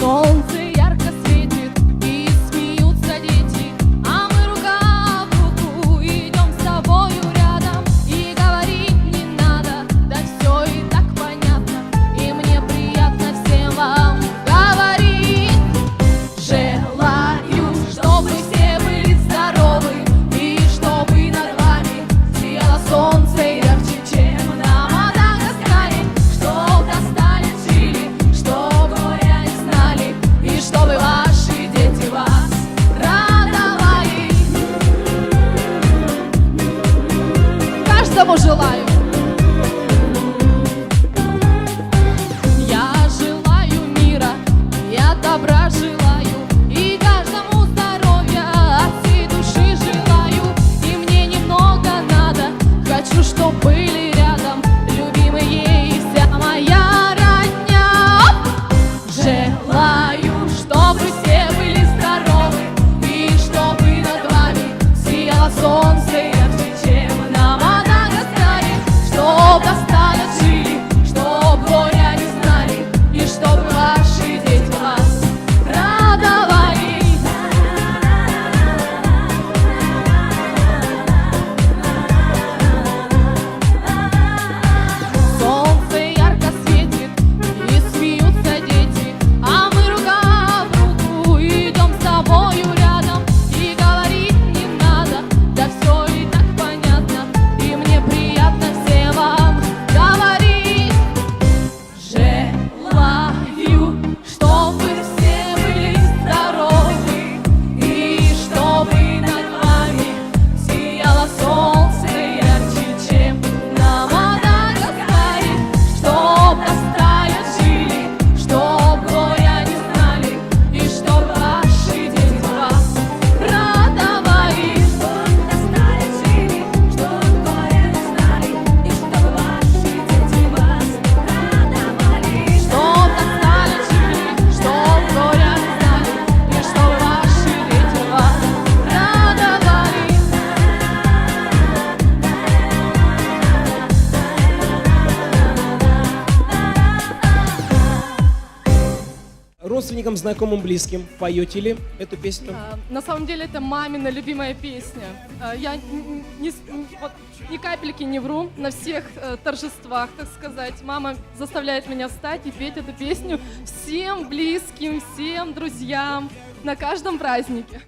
Солнце ярко светит и смеются дети, а мы рука в руку идем с тобою рядом. И говорить не надо, да все и так понятно, и мне приятно всем вам говорить. Желаю, чтобы все были здоровы, и чтобы над вами сияло солнце ярче, чем на Мадагаскаре. Чтоб достали Чили, чтоб горя не знали, и чтобы ваши дети вас радовали. Каждому желаю. Я желаю мира, я добра желаю, и каждому здоровья от всей души желаю. И мне немного надо, хочу, чтоб были рядом любимые и вся моя родня. Желаю, чтобы все были здоровы, и чтобы над вами сияло солнце ярче, чем на Мадагаскаре. Чтоб достало Чили, чтоб горя не знали, и чтоб ваши дети вас радовали. Солнце ярко светит и смеются дети, а мы рука в руку идем с тобою рядом. И говорить не надо, да все и так понятно, и мне приятно всем вам говорить. Желаю, чтобы все были здоровы, и чтобы над вами сияло солнце ярче, чем на Мадагаскаре. Чтоб достали Чили, чтоб горя не знали, и чтоб ваши дети вас радовали. Чтоб достали Чили, чтоб горя не знали, и чтоб ваши дети вас радовали. Чтоб достали Чили, чтоб горя не знали, и чтоб ваши дети вас радовали. Родственникам, знакомым, близким поете ли эту песню? На самом деле это мамина любимая песня. Я вот, ни капельки не вру на всех торжествах, так сказать. Мама заставляет меня встать и петь эту песню всем близким, всем друзьям на каждом празднике.